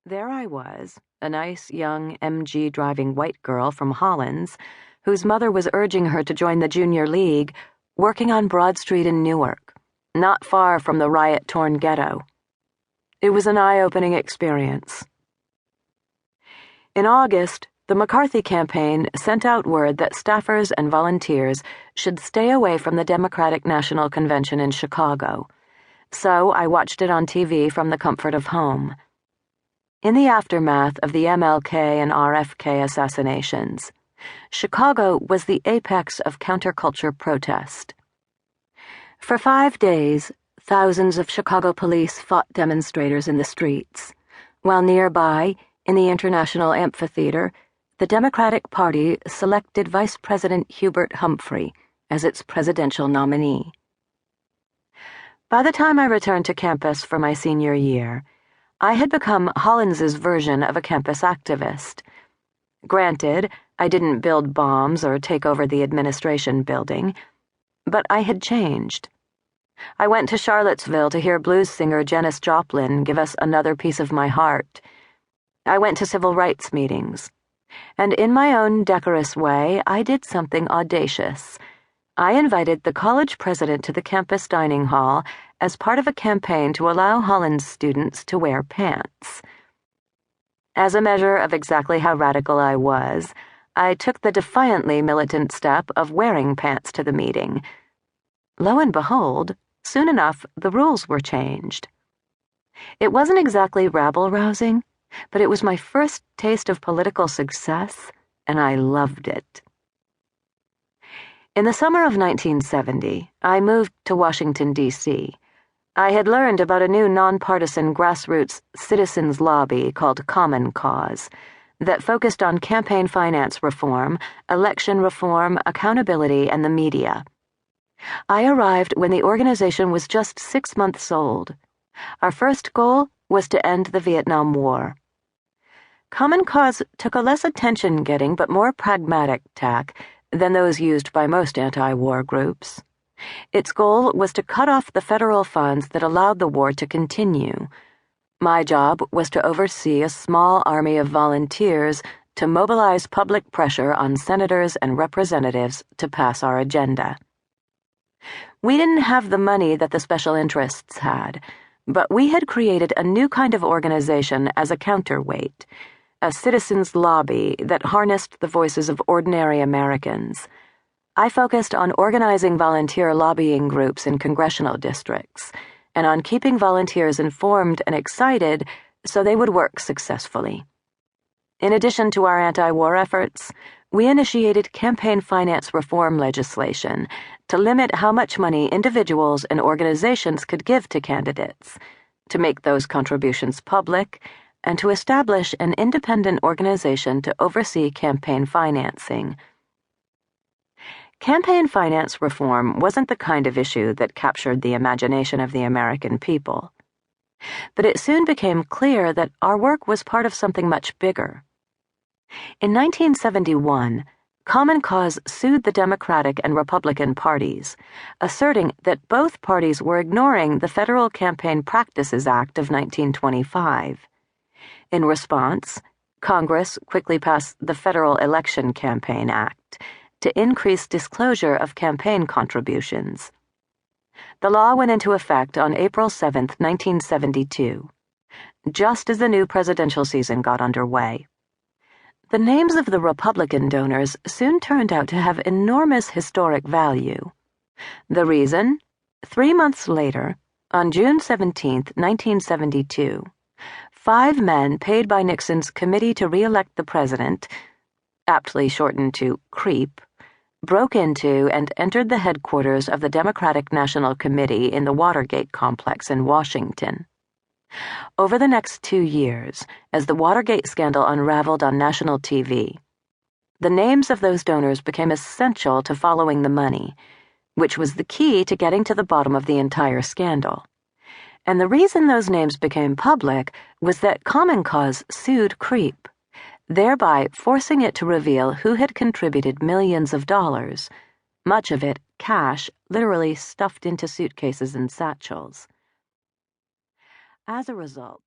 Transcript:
There I was, a nice young MG-driving white girl from Hollins, whose mother was urging her to join the Junior League, working on Broad Street in Newark, not far from the riot-torn ghetto. It was an eye-opening experience. In August, the McCarthy campaign sent out word that staffers and volunteers should stay away from the Democratic National Convention in Chicago, so I watched it on TV from the comfort of home. In the aftermath of the MLK and RFK assassinations, Chicago was the apex of counterculture protest. For 5 days, thousands of Chicago police fought demonstrators in the streets, while nearby, in the International Amphitheater, the Democratic Party selected Vice President Hubert Humphrey as its presidential nominee. By the time I returned to campus for my senior year, I had become Hollins's version of a campus activist. Granted, I didn't build bombs or take over the administration building, but I had changed. I went to Charlottesville to hear blues singer Janis Joplin give us Another Piece of My Heart. I went to civil rights meetings. And in my own decorous way, I did something audacious. I invited the college president to the campus dining hall as part of a campaign to allow Hollins students to wear pants. As a measure of exactly how radical I was, I took the defiantly militant step of wearing pants to the meeting. Lo and behold, soon enough, the rules were changed. It wasn't exactly rabble-rousing, but it was my first taste of political success, and I loved it. In the summer of 1970, I moved to Washington, D.C. I had learned about a new nonpartisan grassroots citizens lobby called Common Cause that focused on campaign finance reform, election reform, accountability, and the media. I arrived when the organization was just 6 months old. Our first goal was to end the Vietnam War. Common Cause took a less attention-getting but more pragmatic tack than those used by most anti-war groups. Its goal was to cut off the federal funds that allowed the war to continue. My job was to oversee a small army of volunteers to mobilize public pressure on senators and representatives to pass our agenda. We didn't have the money that the special interests had, but we had created a new kind of organization as a counterweight, a citizens' lobby that harnessed the voices of ordinary Americans. I focused on organizing volunteer lobbying groups in congressional districts, and on keeping volunteers informed and excited so they would work successfully. In addition to our anti-war efforts, we initiated campaign finance reform legislation to limit how much money individuals and organizations could give to candidates, to make those contributions public, and to establish an independent organization to oversee campaign financing. Campaign finance reform wasn't the kind of issue that captured the imagination of the American people. But it soon became clear that our work was part of something much bigger. In 1971, Common Cause sued the Democratic and Republican parties, asserting that both parties were ignoring the Federal Campaign Practices Act of 1925. In response, Congress quickly passed the Federal Election Campaign Act to increase disclosure of campaign contributions. The law went into effect on April 7, 1972, just as the new presidential season got underway. The names of the Republican donors soon turned out to have enormous historic value. The reason? 3 months later, on June 17, 1972, 5 men paid by Nixon's Committee to Re-elect the President, aptly shortened to CREEP, broke into and entered the headquarters of the Democratic National Committee in the Watergate complex in Washington. Over the next 2 years, as the Watergate scandal unraveled on national TV, the names of those donors became essential to following the money, which was the key to getting to the bottom of the entire scandal. And the reason those names became public was that Common Cause sued CREEP, thereby forcing it to reveal who had contributed millions of dollars, much of it cash literally stuffed into suitcases and satchels. As a result,